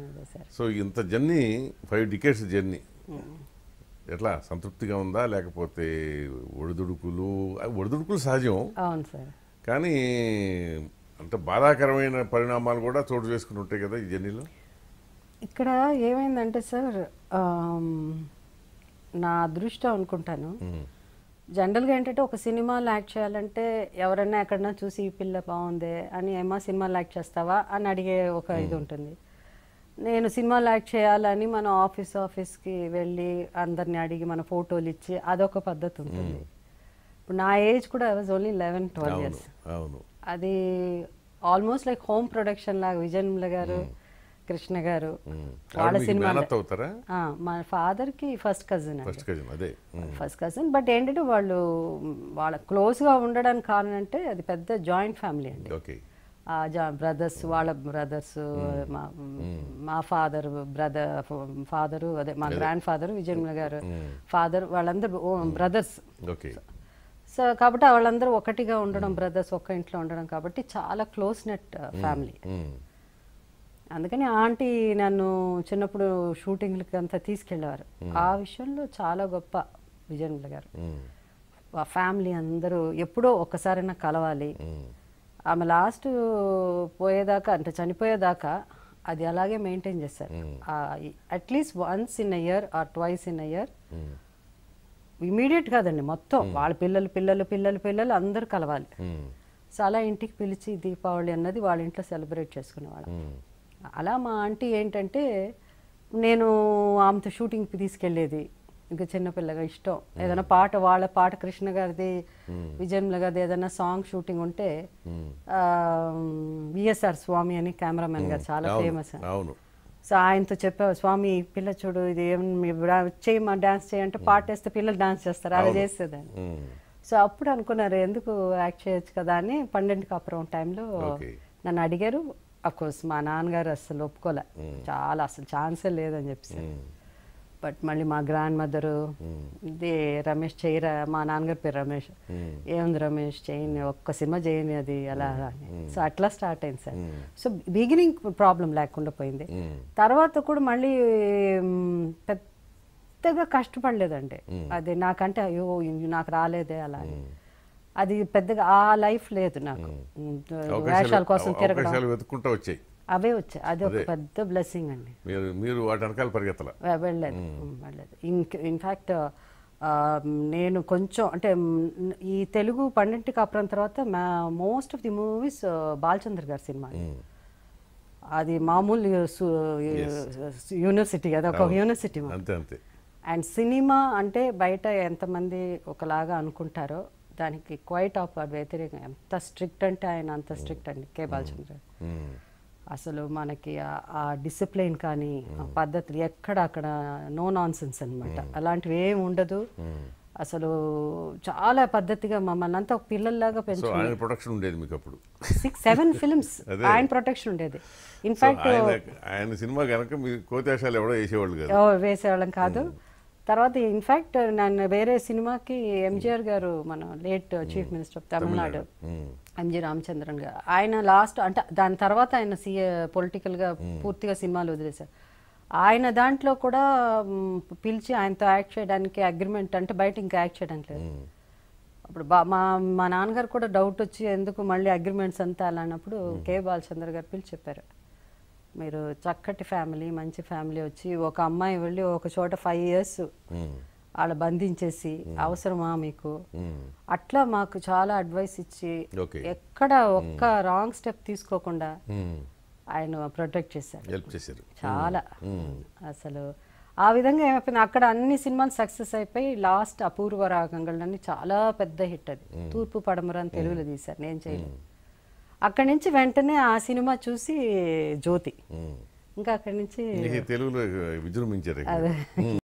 అదే sir. So ఇంత journey 5 decades journey ఎట్లా సంతృప్తిగా ఉందా లేకపోతే ఒడిదుడుకులు సహజం అవును సార్. కానీ అంటే బాధాకరమైన పరిణామాలు కూడా చోటు చేసుకుని ఉంటాయి కదా ఈ జర్నీలో. ఇక్కడ ఏమైందంటే సార్, నా అదృష్టం అనుకుంటాను. జనరల్గా ఏంటంటే ఒక సినిమాలో యాక్ట్ చేయాలంటే ఎవరైనా ఎక్కడన్నా చూసి ఈ పిల్ల బాగుంది అని ఏమో సినిమాలో యాక్ట్ చేస్తావా అని అడిగే ఒక ఇది ఉంటుంది. నేను సినిమాలో యాక్ట్ చేయాలని మనం ఆఫీస్కి వెళ్ళి అందరిని అడిగి మన ఫోటోలు ఇచ్చి అదొక పద్ధతి ఉంటుంది. ఇప్పుడు నా ఏజ్ కూడా ఐ వాజ్ ఓన్లీ 11-12 years. అవును, అది ఆల్మోస్ట్ లైక్ హోమ్ ప్రొడక్షన్ లాగా. విజయన్మల గారు, కృష్ణ గారు వాళ్ళ సినిమా. మా ఫాదర్కి first cousin. First cousin. But ఏంటంటే వాళ్ళ క్లోజ్గా ఉండడానికి కారణం అంటే అది పెద్ద జాయింట్ ఫ్యామిలీ అండి. బ్రదర్స్, వాళ్ళ బ్రదర్స్, మా ఫాదరు అదే మా గ్రాండ్ ఫాదర్ విజయన్మల గారు ఫాదర్, వాళ్ళందరూ బ్రదర్స్. సో కాబట్టి వాళ్ళందరూ ఒకటిగా ఉండడం, బ్రదర్స్ ఒక్క ఇంట్లో ఉండడం కాబట్టి చాలా క్లోజ్ నెట్ ఫ్యామిలీ. అందుకని ఆంటీ నన్ను చిన్నప్పుడు షూటింగ్లకి అంతా తీసుకెళ్ళేవారు. ఆ విషయంలో చాలా గొప్ప విజయన్మల గారు. ఆ ఫ్యామిలీ అందరూ ఎప్పుడో ఒక్కసారైనా కలవాలి. ఆమె లాస్ట్ పోయేదాకా అంటే చనిపోయేదాకా అది అలాగే మెయింటైన్ చేశారు. At least once in a year or twice in a year, immediate కాదండి, మొత్తం వాళ్ళ పిల్లలు అందరూ కలవాలి. సో అలా ఇంటికి పిలిచి దీపావళి అన్నది వాళ్ళ ఇంట్లో సెలబ్రేట్ చేసుకునేవాళ్ళం. అలా మా ఆంటీ ఏంటంటే నేను ఆమెతో షూటింగ్కి తీసుకెళ్ళేది. ఇంకా చిన్నపిల్లగా ఇష్టం ఏదైనా పాట, వాళ్ళ పాట కృష్ణ గారిది విజయన్మల గారిది ఏదైనా సాంగ్ షూటింగ్ ఉంటే విఎస్ఆర్ స్వామి అని కెమెరామెన్ గారు చాలా ఫేమస్. సో ఆయనతో చెప్పావు, స్వామి పిల్ల చూడు ఇది చేయమా డాన్స్ చేయంటే పాట వేస్తే పిల్లలు డాన్స్ చేస్తారు, అలా చేసేదాన్ని. సో అప్పుడు అనుకున్నారు ఎందుకు యాక్ట్ చేయొచ్చు కదా అని 12 కాపురం టైంలో నన్ను అడిగారు. అఫ్కోర్స్ మా నాన్నగారు అసలు ఒప్పుకోలే, చాలా అసలు ఛాన్సే లేదని చెప్పేసి. బట్ మళ్ళీ మా గ్రాండ్ మదరు ఇది రమేష్ చేయరా, మా నాన్నగారి పేరు రమేష్, ఏముంది రమేష్ చేయని, ఒక్క సినిమా చేయని అది అలా అని. సో అట్లా స్టార్ట్ అయింది సార్. సో బిగినింగ్ ప్రాబ్లం లేకుండా పోయింది. తర్వాత కూడా మళ్ళీ పెద్దగా కష్టపడలేదండి. అది నాకంటే అయ్యో నాకు రాలేదే అలా అని. అది పెద్దగా ఆ లైఫ్ లేదు నాకు. వేషాల కోసం తిరగడం అవే వచ్చాయి. అది ఒక పెద్ద బ్లెస్సింగ్ అండి. మీరు వాటి వెనకాల వెళ్ళలేదు. ఇన్ఫ్యాక్ట్ నేను కొంచెం అంటే ఈ తెలుగు 12 కాపురం తర్వాత most of the movies Balachandra గారి సినిమా. అది మామూలు యూనివర్సిటీ, అది ఒక యూనివర్సిటీ. అండ్ సినిమా అంటే బయట ఎంతమంది ఒకలాగా అనుకుంటారో దానికి క్వైట్ ఆఫ్ వ్యతిరేకం. ఎంత స్ట్రిక్ట్ అంటే ఆయన అంత స్ట్రిక్ట్ అండి కే బాలచంద్ర. అసలు మనకి ఆ డిసిప్లిన్ కానీ ఆ పద్ధతులు ఎక్కడ అక్కడ నో నాన్సెన్స్ అనమాట. అలాంటివి ఏమి ఉండదు. అసలు చాలా పద్ధతిగా మమ్మల్ని అంతా పిల్లల్లాగా పెంచుకున్నారు. 6-7 ఫిల్మ్స్ ఆయన ప్రొటెక్షన్ ఉండేది. ఇన్ఫాక్ట్ ఆయన సినిమా కనుక కోతేశాలు ఎవడో వేసేవాళ్ళం కాదు. తర్వాత ఇన్ఫాక్ట్ నన్ను వేరే సినిమాకి ఎంజిఆర్ గారు, మన late chief minister of Tamil Nadu MG Ramachandran గారు, ఆయన లాస్ట్ అంటే దాని తర్వాత ఆయన పొలిటికల్గా పూర్తిగా సినిమాలు వదిలేశారు. ఆయన దాంట్లో కూడా పిలిచి ఆయనతో యాక్ట్ చేయడానికి అగ్రిమెంట్, అంటే బయట ఇంకా యాక్ట్ చేయడానికి లేదు. అప్పుడు మా నాన్నగారు కూడా డౌట్ వచ్చి ఎందుకు మళ్ళీ అగ్రిమెంట్స్ అంతా అలా అన్నప్పుడు కే బాలచంద్ర గారు పిలిచి చెప్పారు, మీరు చక్కటి ఫ్యామిలీ, మంచి ఫ్యామిలీ వచ్చి ఒక అమ్మాయి వెళ్ళి ఒక చోట 5 years వాళ్ళ బంధించేసి అవసరమా మీకు, అట్లా మాకు చాలా అడ్వైస్ ఇచ్చి ఎక్కడ ఒక్క రాంగ్ స్టెప్ తీసుకోకుండా ఆయన ప్రొటెక్ట్ చేశారు చాలా. అసలు ఆ విధంగా ఏమైపోయింది, అక్కడ అన్ని సినిమాలు సక్సెస్ అయిపోయి లాస్ట్ అపూర్వ రాగంగళ్ళని చాలా పెద్ద హిట్. అది తూర్పు పడమర అని తెలుగులో తీశారు, నేను చేయలేదు. అక్కడి నుంచి వెంటనే ఆ సినిమా చూసి జ్యోతి, ఇంకా అక్కడి నుంచి తెలుగులో విజృంభించారు.